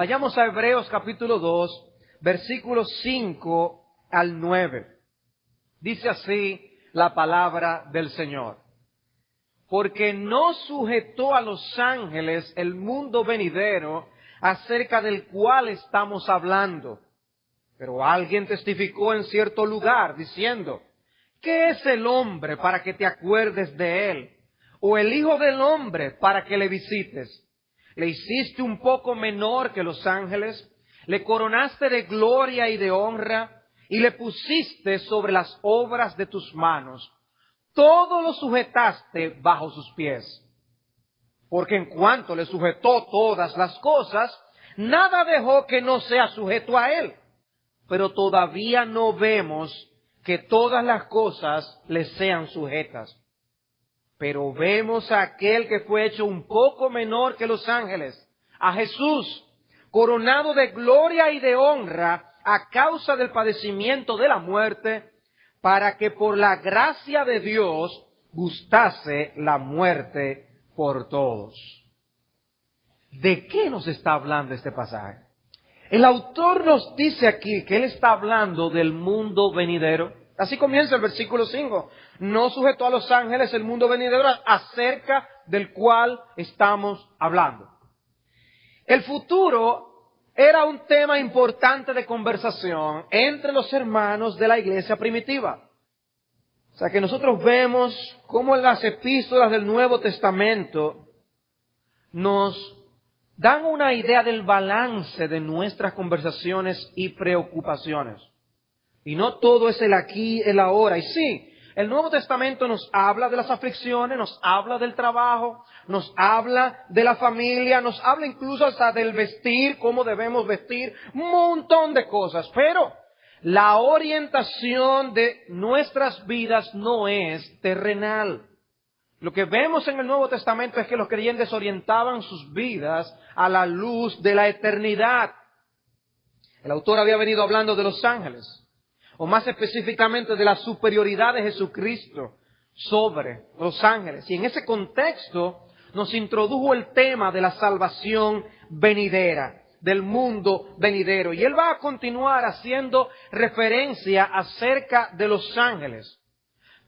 Vayamos a Hebreos capítulo 2, versículos 5 al 9. Dice así la palabra del Señor. Porque no sujetó a los ángeles el mundo venidero acerca del cual estamos hablando. Pero alguien testificó en cierto lugar diciendo, ¿qué es el hombre para que te acuerdes de él? ¿O el hijo del hombre para que le visites? Le hiciste un poco menor que los ángeles, le coronaste de gloria y de honra, y le pusiste sobre las obras de tus manos. Todo lo sujetaste bajo sus pies. Porque en cuanto le sujetó todas las cosas, nada dejó que no sea sujeto a él. Pero todavía no vemos que todas las cosas le sean sujetas. Pero vemos a aquel que fue hecho un poco menor que los ángeles, a Jesús, coronado de gloria y de honra a causa del padecimiento de la muerte, para que por la gracia de Dios gustase la muerte por todos. ¿De qué nos está hablando este pasaje? El autor nos dice aquí que él está hablando del mundo venidero. Así comienza el versículo 5. No sujetó a los ángeles el mundo venidero acerca del cual estamos hablando. El futuro era un tema importante de conversación entre los hermanos de la iglesia primitiva. O sea que nosotros vemos cómo en las epístolas del Nuevo Testamento nos dan una idea del balance de nuestras conversaciones y preocupaciones. Y no todo es el aquí, el ahora. Y sí, el Nuevo Testamento nos habla de las aflicciones, nos habla del trabajo, nos habla de la familia, nos habla incluso hasta del vestir, cómo debemos vestir, un montón de cosas. Pero la orientación de nuestras vidas no es terrenal. Lo que vemos en el Nuevo Testamento es que los creyentes orientaban sus vidas a la luz de la eternidad. El autor había venido hablando de los ángeles, o más específicamente de la superioridad de Jesucristo sobre los ángeles. Y en ese contexto nos introdujo el tema de la salvación venidera, del mundo venidero. Y él va a continuar haciendo referencia acerca de los ángeles.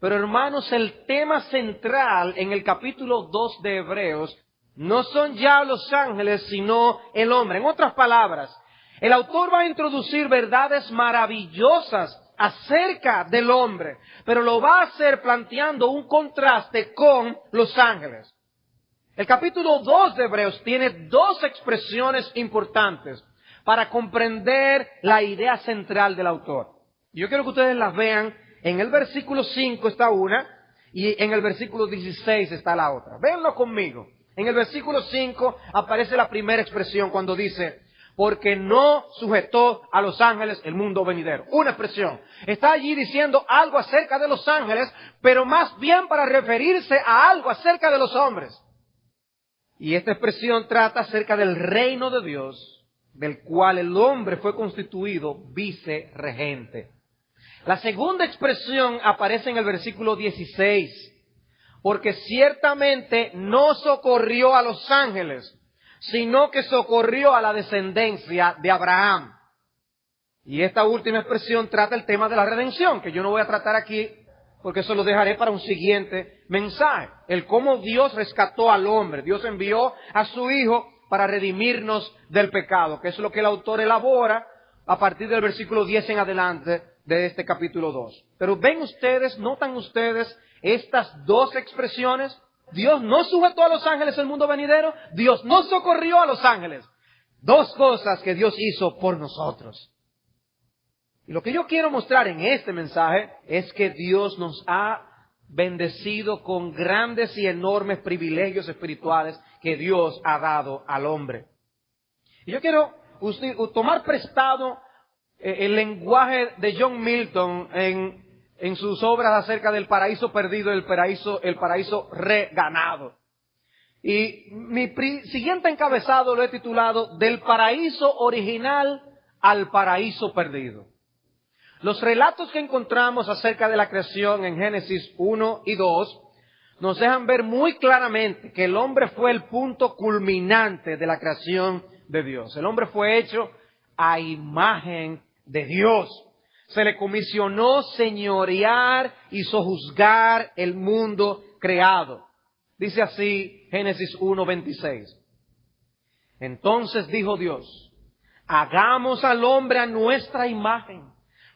Pero hermanos, el tema central en el capítulo 2 de Hebreos no son ya los ángeles, sino el hombre. En otras palabras, el autor va a introducir verdades maravillosas acerca del hombre, pero lo va a hacer planteando un contraste con los ángeles. El capítulo 2 de Hebreos tiene dos expresiones importantes para comprender la idea central del autor. Yo quiero que ustedes las vean. En el versículo 5 está una y en el versículo 16 está la otra. Véanlo conmigo. En el versículo 5 aparece la primera expresión cuando dice, porque no sujetó a los ángeles el mundo venidero. Una expresión. Está allí diciendo algo acerca de los ángeles, pero más bien para referirse a algo acerca de los hombres. Y esta expresión trata acerca del reino de Dios, del cual el hombre fue constituido vicerregente. La segunda expresión aparece en el versículo 16, porque ciertamente no socorrió a los ángeles, sino que socorrió a la descendencia de Abraham. Y esta última expresión trata el tema de la redención, que yo no voy a tratar aquí, porque eso lo dejaré para un siguiente mensaje. El cómo Dios rescató al hombre. Dios envió a su Hijo para redimirnos del pecado, que es lo que el autor elabora a partir del versículo 10 en adelante de este capítulo 2. Pero ven ustedes, notan ustedes estas dos expresiones. Dios no sujetó a los ángeles el mundo venidero. Dios no socorrió a los ángeles. Dos cosas que Dios hizo por nosotros. Y lo que yo quiero mostrar en este mensaje es que Dios nos ha bendecido con grandes y enormes privilegios espirituales que Dios ha dado al hombre. Y yo quiero tomar prestado el lenguaje de John Milton en sus obras acerca del paraíso perdido y el paraíso reganado. Y mi siguiente encabezado lo he titulado Del paraíso original al paraíso perdido. Los relatos que encontramos acerca de la creación en Génesis 1 y 2 nos dejan ver muy claramente que el hombre fue el punto culminante de la creación de Dios. El hombre fue hecho a imagen de Dios. Se le comisionó señorear y sojuzgar el mundo creado. Dice así Génesis 1:26. Entonces dijo Dios, hagamos al hombre a nuestra imagen,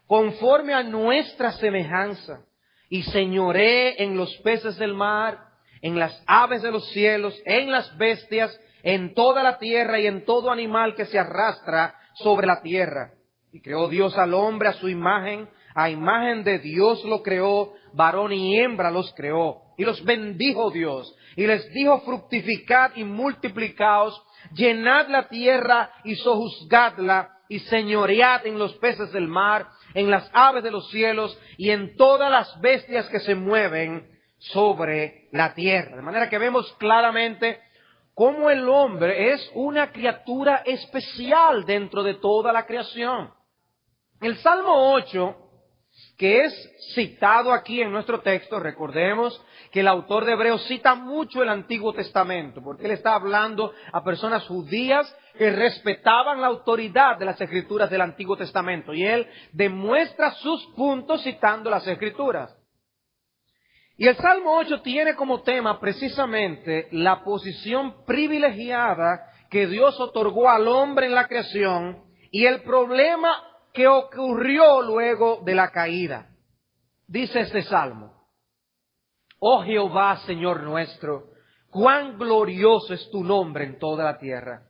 conforme a nuestra semejanza, y señoree en los peces del mar, en las aves de los cielos, en las bestias, en toda la tierra y en todo animal que se arrastra sobre la tierra. Y creó Dios al hombre a su imagen, a imagen de Dios lo creó, varón y hembra los creó. Y los bendijo Dios, y les dijo, fructificad y multiplicaos, llenad la tierra y sojuzgadla, y señoread en los peces del mar, en las aves de los cielos, y en todas las bestias que se mueven sobre la tierra. De manera que vemos claramente cómo el hombre es una criatura especial dentro de toda la creación. El Salmo 8, que es citado aquí en nuestro texto, recordemos que el autor de Hebreos cita mucho el Antiguo Testamento, porque él está hablando a personas judías que respetaban la autoridad de las Escrituras del Antiguo Testamento, y él demuestra sus puntos citando las Escrituras. Y el Salmo 8 tiene como tema precisamente la posición privilegiada que Dios otorgó al hombre en la creación y el problema que ocurrió luego de la caída. Dice este salmo: Oh Jehová, Señor nuestro, cuán glorioso es tu nombre en toda la tierra.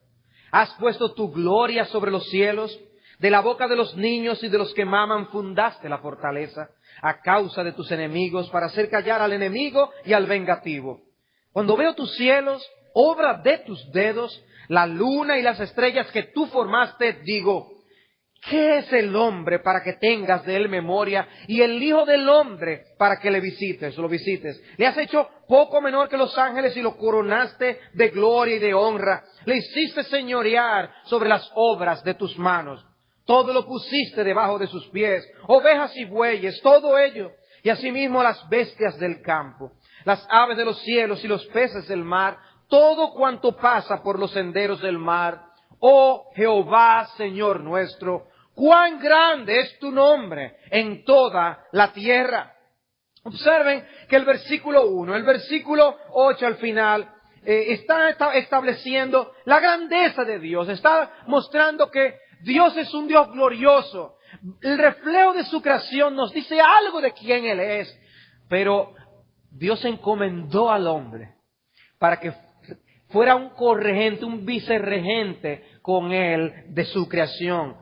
Has puesto tu gloria sobre los cielos, de la boca de los niños y de los que maman fundaste la fortaleza, a causa de tus enemigos, para hacer callar al enemigo y al vengativo. Cuando veo tus cielos, obra de tus dedos, la luna y las estrellas que tú formaste, digo, ¿qué es el hombre para que tengas de él memoria? Y el hijo del hombre para que lo visites. Le has hecho poco menor que los ángeles y lo coronaste de gloria y de honra. Le hiciste señorear sobre las obras de tus manos. Todo lo pusiste debajo de sus pies, ovejas y bueyes, todo ello. Y asimismo las bestias del campo, las aves de los cielos y los peces del mar, todo cuanto pasa por los senderos del mar. Oh Jehová, Señor nuestro, cuán grande es tu nombre en toda la tierra. Observen que el versículo 1, el versículo 8 al final, está estableciendo la grandeza de Dios. Está mostrando que Dios es un Dios glorioso. El reflejo de su creación nos dice algo de quién Él es. Pero Dios encomendó al hombre para que fuera un corregente, un vicerregente con Él de su creación.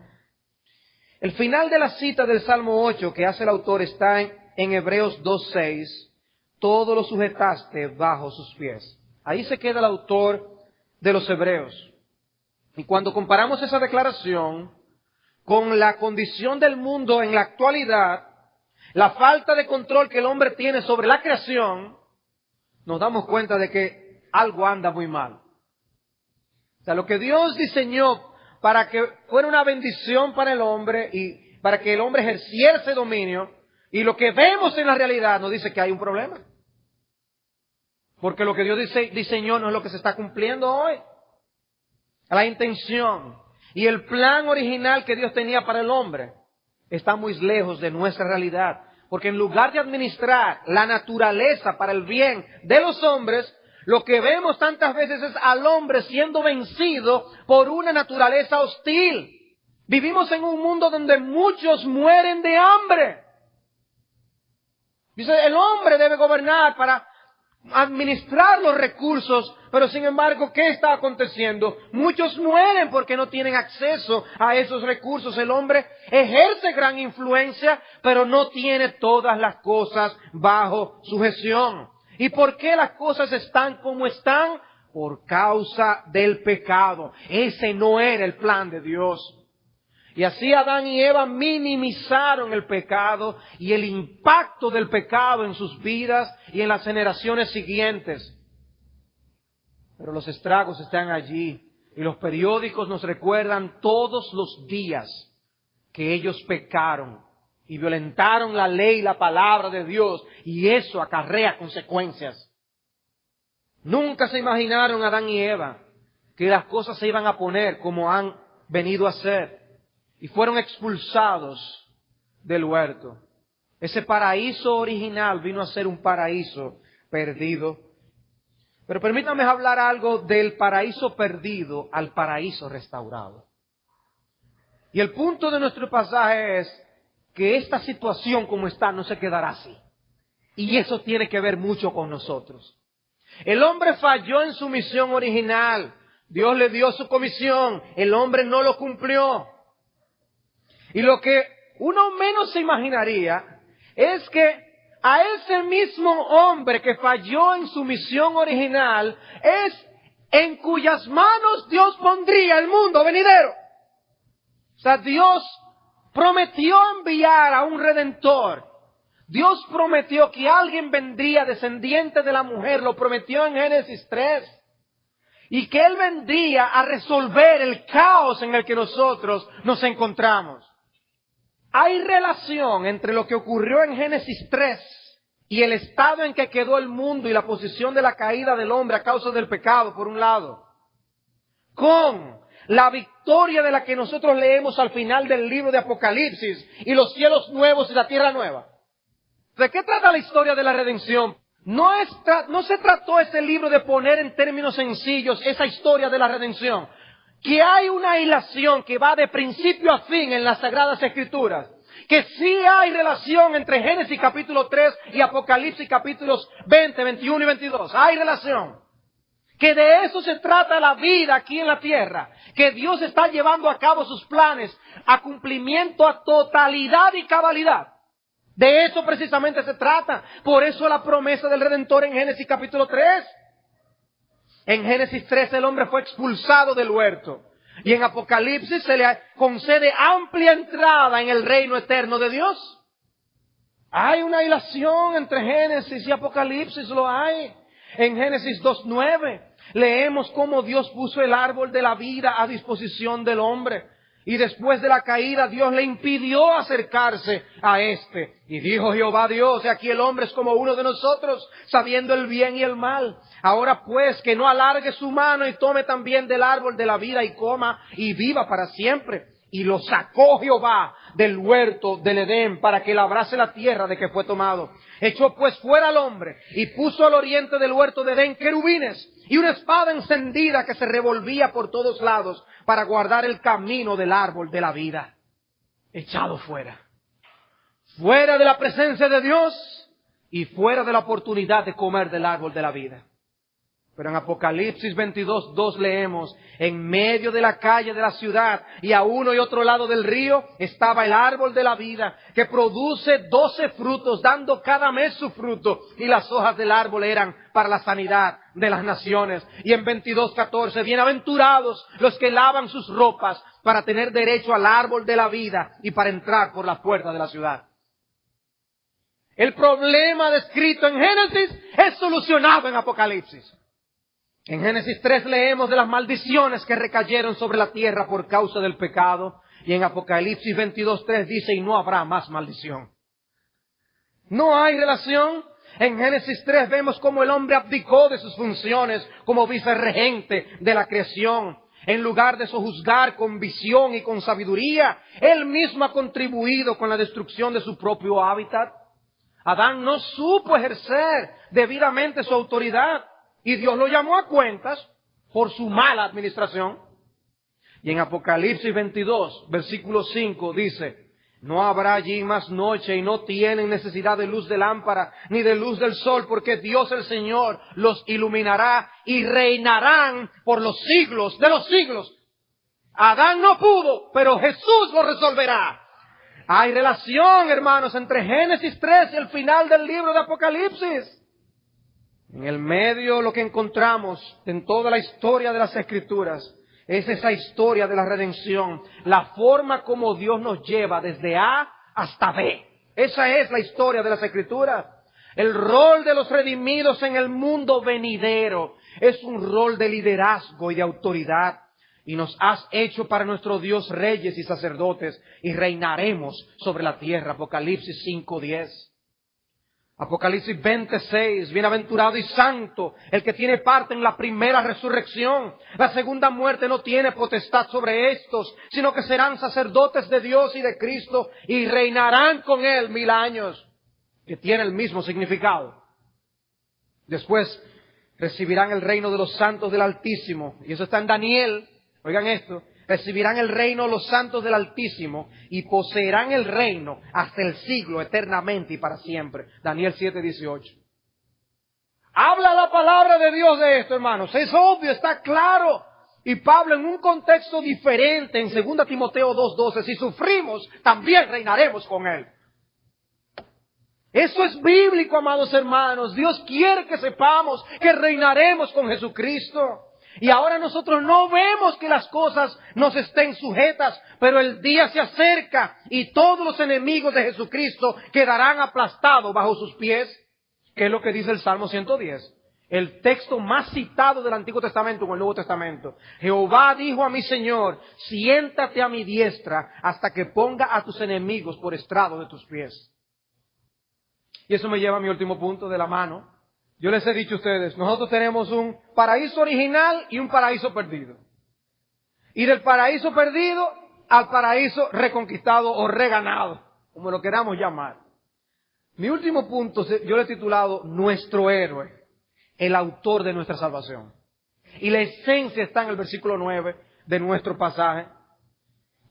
El final de la cita del Salmo 8 que hace el autor está en Hebreos 2:6. Todo lo sujetaste bajo sus pies. Ahí se queda el autor de los Hebreos. Y cuando comparamos esa declaración con la condición del mundo en la actualidad, la falta de control que el hombre tiene sobre la creación, nos damos cuenta de que algo anda muy mal. O sea, lo que Dios diseñó para que fuera una bendición para el hombre y para que el hombre ejerciera ese dominio, y lo que vemos en la realidad nos dice que hay un problema. Porque lo que Dios diseñó no es lo que se está cumpliendo hoy. La intención y el plan original que Dios tenía para el hombre está muy lejos de nuestra realidad. Porque en lugar de administrar la naturaleza para el bien de los hombres, lo que vemos tantas veces es al hombre siendo vencido por una naturaleza hostil. Vivimos en un mundo donde muchos mueren de hambre. Dice, el hombre debe gobernar para administrar los recursos, pero sin embargo, ¿qué está aconteciendo? Muchos mueren porque no tienen acceso a esos recursos. El hombre ejerce gran influencia, pero no tiene todas las cosas bajo su gestión. ¿Y por qué las cosas están como están? Por causa del pecado. Ese no era el plan de Dios. Y así Adán y Eva minimizaron el pecado y el impacto del pecado en sus vidas y en las generaciones siguientes. Pero los estragos están allí y los periódicos nos recuerdan todos los días que ellos pecaron y violentaron la ley y la palabra de Dios, y eso acarrea consecuencias. Nunca se imaginaron Adán y Eva que las cosas se iban a poner como han venido a ser, y fueron expulsados del huerto. Ese paraíso original vino a ser un paraíso perdido. Pero permítanme hablar algo del paraíso perdido al paraíso restaurado. Y el punto de nuestro pasaje es que esta situación como está no se quedará así. Y eso tiene que ver mucho con nosotros. El hombre falló en su misión original. Dios le dio su comisión. El hombre no lo cumplió. Y lo que uno menos se imaginaría es que a ese mismo hombre que falló en su misión original es en cuyas manos Dios pondría el mundo venidero. O sea, Dios prometió enviar a un redentor. Dios prometió que alguien vendría descendiente de la mujer, lo prometió en Génesis 3. Y que Él vendría a resolver el caos en el que nosotros nos encontramos. Hay relación entre lo que ocurrió en Génesis 3 y el estado en que quedó el mundo y la posición de la caída del hombre a causa del pecado, por un lado, con la victoria de la que nosotros leemos al final del libro de Apocalipsis y los cielos nuevos y la tierra nueva. ¿De qué trata la historia de la redención? No se trató ese libro de poner en términos sencillos esa historia de la redención. Que hay una hilación que va de principio a fin en las Sagradas Escrituras. Que sí hay relación entre Génesis capítulo 3 y Apocalipsis capítulos 20, 21 y 22. Hay relación. Que de eso se trata la vida aquí en la tierra. Que Dios está llevando a cabo sus planes a cumplimiento a totalidad y cabalidad. De eso precisamente se trata. Por eso la promesa del Redentor en Génesis capítulo 3. En Génesis 3 el hombre fue expulsado del huerto. Y en Apocalipsis se le concede amplia entrada en el reino eterno de Dios. Hay una hilación entre Génesis y Apocalipsis, lo hay. En Génesis 2:9 leemos cómo Dios puso el árbol de la vida a disposición del hombre. Y después de la caída Dios le impidió acercarse a éste. Y dijo Jehová Dios, aquí el hombre es como uno de nosotros, sabiendo el bien y el mal. Ahora pues que no alargue su mano y tome también del árbol de la vida y coma y viva para siempre. Y lo sacó Jehová del huerto del Edén para que labrase la tierra de que fue tomado. Echó pues fuera al hombre y puso al oriente del huerto de Edén querubines y una espada encendida que se revolvía por todos lados para guardar el camino del árbol de la vida. Echado fuera. Fuera de la presencia de Dios y fuera de la oportunidad de comer del árbol de la vida. Pero en Apocalipsis 22:2 leemos, en medio de la calle de la ciudad y a uno y otro lado del río estaba el árbol de la vida que produce 12 frutos, dando cada mes su fruto, y las hojas del árbol eran para la sanidad de las naciones. Y en 22:14, bienaventurados los que lavan sus ropas para tener derecho al árbol de la vida y para entrar por la puerta de la ciudad. El problema descrito en Génesis es solucionado en Apocalipsis. En Génesis 3 leemos de las maldiciones que recayeron sobre la tierra por causa del pecado. Y en Apocalipsis 22:3 dice, y no habrá más maldición. No hay relación. En Génesis 3 vemos cómo el hombre abdicó de sus funciones como vicerregente de la creación. En lugar de sojuzgar con visión y con sabiduría, él mismo ha contribuido con la destrucción de su propio hábitat. Adán no supo ejercer debidamente su autoridad. Y Dios lo llamó a cuentas por su mala administración. Y en Apocalipsis 22, versículo 5 dice, no habrá allí más noche y no tienen necesidad de luz de lámpara ni de luz del sol, porque Dios el Señor los iluminará y reinarán por los siglos de los siglos. Adán no pudo, pero Jesús lo resolverá. Hay relación, hermanos, entre Génesis 3 y el final del libro de Apocalipsis. En el medio lo que encontramos en toda la historia de las Escrituras es esa historia de la redención, la forma como Dios nos lleva desde A hasta B. Esa es la historia de las Escrituras. El rol de los redimidos en el mundo venidero es un rol de liderazgo y de autoridad. Y nos has hecho para nuestro Dios reyes y sacerdotes y reinaremos sobre la tierra. Apocalipsis 5:10. Apocalipsis 26, bienaventurado y santo el que tiene parte en la primera resurrección. La segunda muerte no tiene potestad sobre estos, sino que serán sacerdotes de Dios y de Cristo y reinarán con Él 1000 años, que tiene el mismo significado. Después recibirán el reino de los santos del Altísimo, y eso está en Daniel, oigan esto. Recibirán el reino los santos del Altísimo y poseerán el reino hasta el siglo, eternamente y para siempre. Daniel 7:18. Habla la palabra de Dios de esto, hermanos. Es obvio, está claro. Y Pablo en un contexto diferente, en 2 Timoteo 2:12, si sufrimos, también reinaremos con Él. Eso es bíblico, amados hermanos. Dios quiere que sepamos que reinaremos con Jesucristo. Y ahora nosotros no vemos que las cosas nos estén sujetas, pero el día se acerca y todos los enemigos de Jesucristo quedarán aplastados bajo sus pies, que es lo que dice el Salmo 110, el texto más citado del Antiguo Testamento con el Nuevo Testamento. Jehová dijo a mi Señor, siéntate a mi diestra hasta que ponga a tus enemigos por estrado de tus pies. Y eso me lleva a mi último punto de la mano. Yo les he dicho a ustedes, nosotros tenemos un paraíso original y un paraíso perdido. Y del paraíso perdido al paraíso reconquistado o reganado, como lo queramos llamar. Mi último punto yo le he titulado Nuestro héroe, el autor de nuestra salvación. Y la esencia está en el versículo 9 de nuestro pasaje.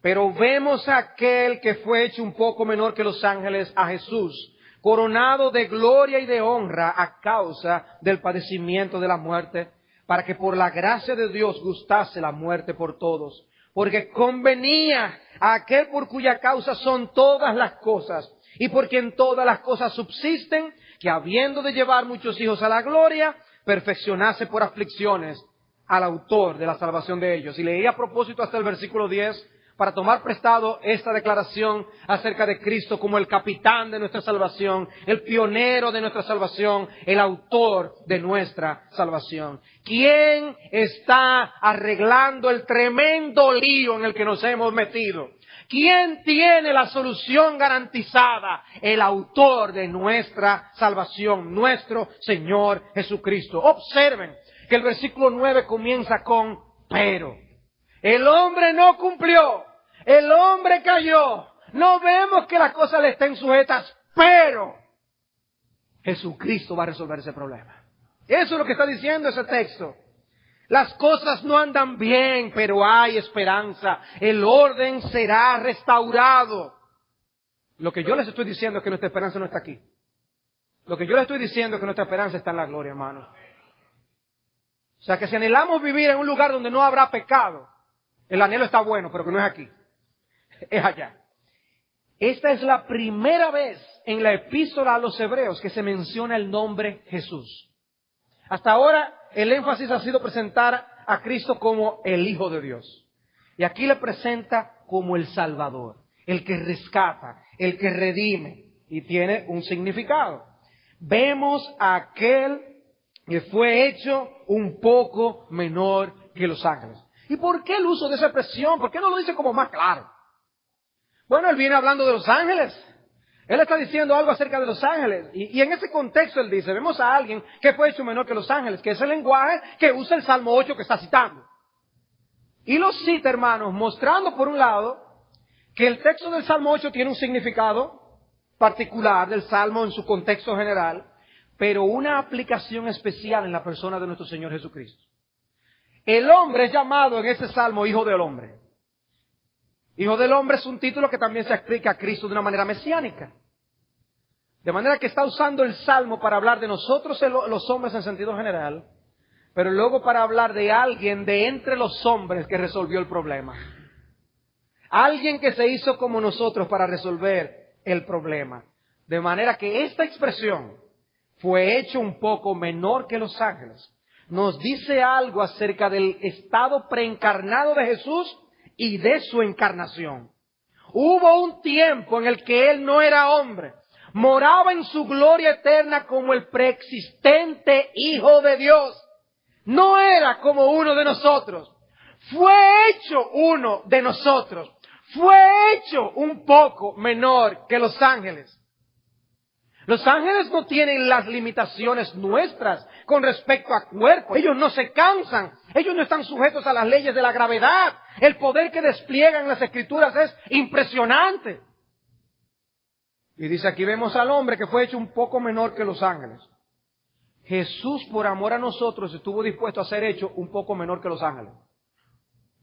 Pero vemos a aquel que fue hecho un poco menor que los ángeles, a Jesús, coronado de gloria y de honra a causa del padecimiento de la muerte, para que por la gracia de Dios gustase la muerte por todos, porque convenía a aquel por cuya causa son todas las cosas, y por quien todas las cosas subsisten, que habiendo de llevar muchos hijos a la gloria, perfeccionase por aflicciones al autor de la salvación de ellos. Y leí a propósito hasta el versículo 10, para tomar prestado esta declaración acerca de Cristo como el capitán de nuestra salvación, el pionero de nuestra salvación, el autor de nuestra salvación. ¿Quién está arreglando el tremendo lío en el que nos hemos metido? ¿Quién tiene la solución garantizada? El autor de nuestra salvación, nuestro Señor Jesucristo. Observen que el versículo 9 comienza con pero. El hombre no cumplió. El hombre cayó. No vemos que las cosas le estén sujetas, pero Jesucristo va a resolver ese problema. Eso es lo que está diciendo ese texto. Las cosas no andan bien, pero hay esperanza. El orden será restaurado. Lo que yo les estoy diciendo es que nuestra esperanza no está aquí. Lo que yo les estoy diciendo es que nuestra esperanza está en la gloria, hermanos. O sea que si anhelamos vivir en un lugar donde no habrá pecado, el anhelo está bueno, pero que no es aquí. Es allá. Esta es la primera vez en la epístola a los Hebreos que se menciona el nombre Jesús. Hasta ahora el énfasis ha sido presentar a Cristo como el Hijo de Dios. Y aquí le presenta como el Salvador, el que rescata, el que redime. Y tiene un significado. Vemos a aquel que fue hecho un poco menor que los ángeles. ¿Y por qué el uso de esa expresión? ¿Por qué no lo dice como más claro? Bueno, él viene hablando de los ángeles. Él está diciendo algo acerca de los ángeles. Y en ese contexto él dice, vemos a alguien que fue hecho menor que los ángeles, que es el lenguaje que usa el Salmo 8 que está citando. Y lo cita, hermanos, mostrando por un lado que el texto del Salmo 8 tiene un significado particular del Salmo en su contexto general, pero una aplicación especial en la persona de nuestro Señor Jesucristo. El hombre es llamado en ese Salmo Hijo del Hombre. Hijo del Hombre es un título que también se aplica a Cristo de una manera mesiánica. De manera que está usando el Salmo para hablar de nosotros los hombres en sentido general, pero luego para hablar de alguien de entre los hombres que resolvió el problema. Alguien que se hizo como nosotros para resolver el problema. De manera que esta expresión, fue hecho un poco menor que los ángeles, nos dice algo acerca del estado preencarnado de Jesús y de su encarnación. Hubo un tiempo en el que Él no era hombre, moraba en su gloria eterna como el preexistente Hijo de Dios. No era como uno de nosotros, fue hecho uno de nosotros, fue hecho un poco menor que los ángeles. Los ángeles no tienen las limitaciones nuestras con respecto a cuerpo. Ellos no se cansan. Ellos no están sujetos a las leyes de la gravedad. El poder que despliegan las Escrituras es impresionante. Y dice, aquí vemos al hombre que fue hecho un poco menor que los ángeles. Jesús, por amor a nosotros, estuvo dispuesto a ser hecho un poco menor que los ángeles.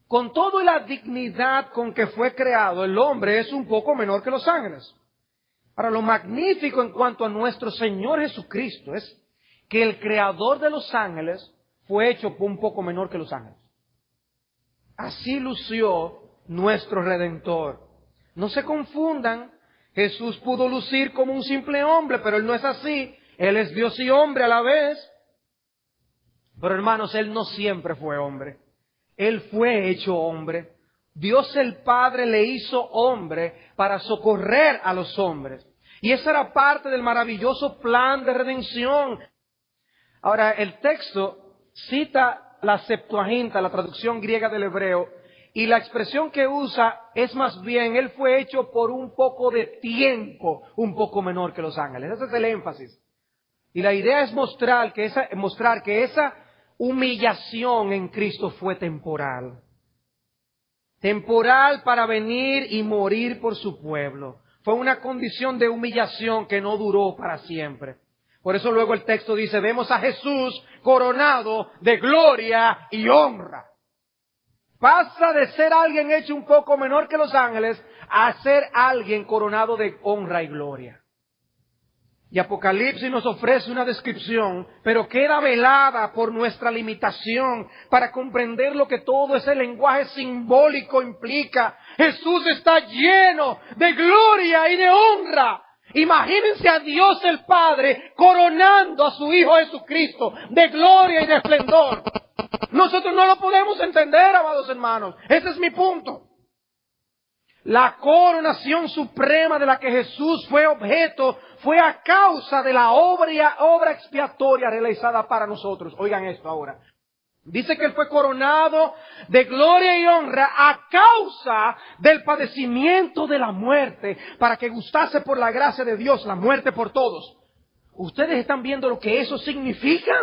Con toda la dignidad con que fue creado, el hombre es un poco menor que los ángeles. Ahora, lo magnífico en cuanto a nuestro Señor Jesucristo es que el creador de los ángeles fue hecho un poco menor que los ángeles. Así lució nuestro Redentor. No se confundan, Jesús pudo lucir como un simple hombre, pero Él no es así. Él es Dios y hombre a la vez. Pero hermanos, Él no siempre fue hombre. Él fue hecho hombre. Dios el Padre le hizo hombre para socorrer a los hombres. Y esa era parte del maravilloso plan de redención. Ahora, el texto cita la Septuaginta, la traducción griega del hebreo, y la expresión que usa es más bien, Él fue hecho por un poco de tiempo, un poco menor que los ángeles. Ese es el énfasis. Y la idea es mostrar que esa humillación en Cristo fue temporal. Temporal para venir y morir por su pueblo. Fue una condición de humillación que no duró para siempre. Por eso luego el texto dice, vemos a Jesús coronado de gloria y honra. Pasa de ser alguien hecho un poco menor que los ángeles a ser alguien coronado de honra y gloria. Y Apocalipsis nos ofrece una descripción, pero queda velada por nuestra limitación para comprender lo que todo ese lenguaje simbólico implica. Jesús está lleno de gloria y de honra. Imagínense a Dios el Padre coronando a su Hijo Jesucristo de gloria y de esplendor. Nosotros no lo podemos entender, amados hermanos. Ese es mi punto. La coronación suprema de la que Jesús fue objeto fue a causa de la obra expiatoria realizada para nosotros. Oigan esto ahora. Dice que Él fue coronado de gloria y honra a causa del padecimiento de la muerte, para que gustase por la gracia de Dios la muerte por todos. ¿Ustedes están viendo lo que eso significa?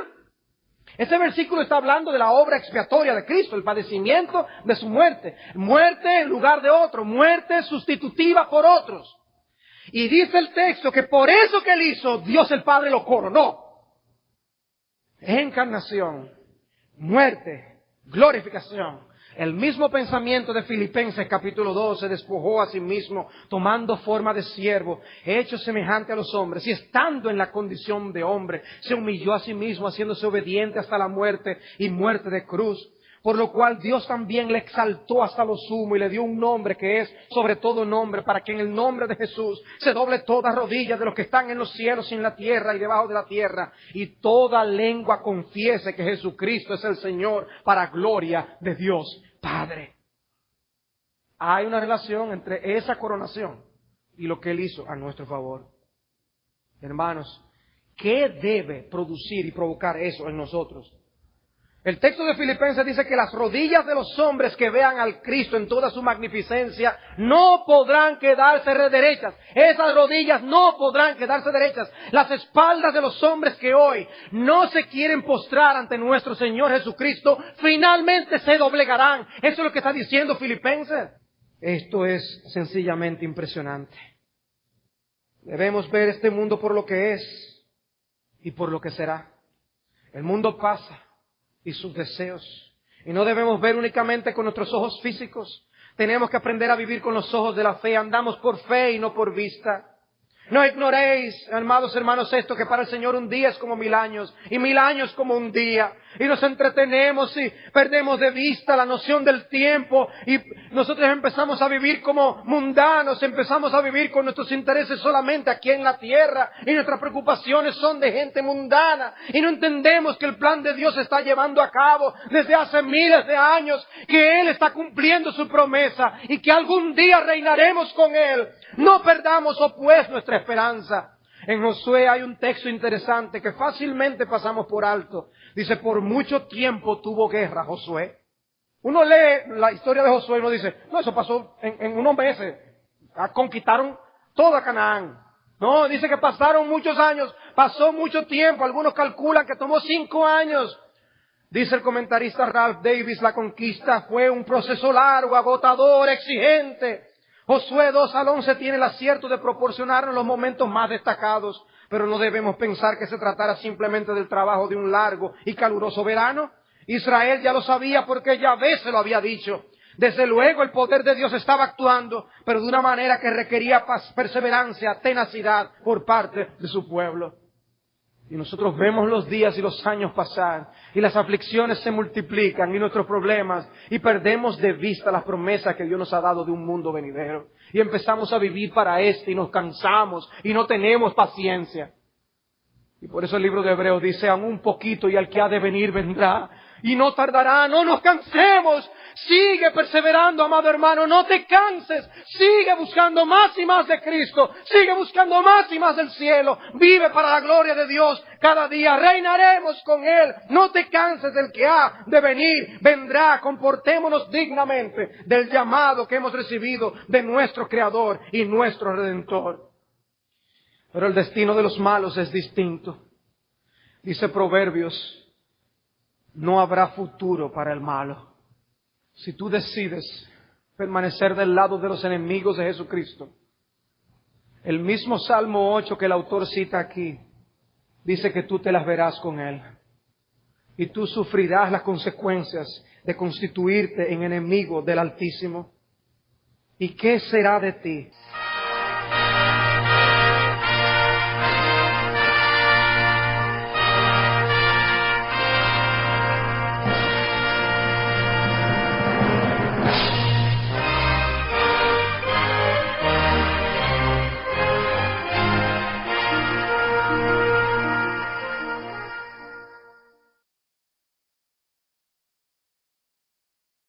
Este versículo está hablando de la obra expiatoria de Cristo, el padecimiento de su muerte. Muerte en lugar de otro, muerte sustitutiva por otros. Y dice el texto que por eso que Él hizo, Dios el Padre lo coronó. Encarnación, muerte, glorificación. El mismo pensamiento de Filipenses capítulo 2 se despojó a sí mismo, tomando forma de siervo, hecho semejante a los hombres, y estando en la condición de hombre, se humilló a sí mismo, haciéndose obediente hasta la muerte y muerte de cruz. Por lo cual Dios también le exaltó hasta lo sumo y le dio un nombre que es sobre todo nombre, para que en el nombre de Jesús se doble toda rodilla de los que están en los cielos y en la tierra y debajo de la tierra, y toda lengua confiese que Jesucristo es el Señor, para gloria de Dios Padre. Hay una relación entre esa coronación y lo que Él hizo a nuestro favor. Hermanos, ¿qué debe producir y provocar eso en nosotros? El texto de Filipenses dice que las rodillas de los hombres que vean al Cristo en toda su magnificencia no podrán quedarse derechas. Esas rodillas no podrán quedarse derechas. Las espaldas de los hombres que hoy no se quieren postrar ante nuestro Señor Jesucristo, finalmente se doblegarán. Eso es lo que está diciendo Filipenses. Esto es sencillamente impresionante. Debemos ver este mundo por lo que es y por lo que será. El mundo pasa y sus deseos. Y no debemos ver únicamente con nuestros ojos físicos. Tenemos que aprender a vivir con los ojos de la fe. Andamos por fe y no por vista. No ignoréis, amados hermanos, esto, que para el Señor un día es como 1000 años, y 1000 años como un día. Y nos entretenemos y perdemos de vista la noción del tiempo, y nosotros empezamos a vivir como mundanos, empezamos a vivir con nuestros intereses solamente aquí en la tierra, y nuestras preocupaciones son de gente mundana, y no entendemos que el plan de Dios se está llevando a cabo desde hace miles de años, que Él está cumpliendo su promesa, y que algún día reinaremos con Él. No perdamos, pues, nuestra esperanza. En Josué hay un texto interesante que fácilmente pasamos por alto. Dice, por mucho tiempo tuvo guerra Josué. Uno lee la historia de Josué y uno dice, no, eso pasó en unos meses. Conquistaron toda Canaán. No, dice que pasaron muchos años, pasó mucho tiempo, algunos calculan que tomó 5 años. Dice el comentarista Ralph Davis, la conquista fue un proceso largo, agotador, exigente. Josué 2:11 tiene el acierto de proporcionarnos los momentos más destacados, pero no debemos pensar que se tratara simplemente del trabajo de un largo y caluroso verano. Israel ya lo sabía porque Yahvé se lo había dicho. Desde luego el poder de Dios estaba actuando, pero de una manera que requería perseverancia, tenacidad por parte de su pueblo. Y nosotros vemos los días y los años pasar, y las aflicciones se multiplican y nuestros problemas, y perdemos de vista las promesas que Dios nos ha dado de un mundo venidero. Y empezamos a vivir para y nos cansamos y no tenemos paciencia. Y por eso el libro de Hebreos dice, aún un poquito y al que ha de venir vendrá. Y no tardará, no nos cansemos. Sigue perseverando, amado hermano, no te canses. Sigue buscando más y más de Cristo. Sigue buscando más y más del cielo. Vive para la gloria de Dios. Cada día reinaremos con Él. No te canses, del que ha de venir vendrá. Comportémonos dignamente del llamado que hemos recibido de nuestro Creador y nuestro Redentor. Pero el destino de los malos es distinto. Dice Proverbios, no habrá futuro para el malo. Si tú decides permanecer del lado de los enemigos de Jesucristo, el mismo Salmo 8 que el autor cita aquí, dice que tú te las verás con Él. Y tú sufrirás las consecuencias de constituirte en enemigo del Altísimo. ¿Y qué será de ti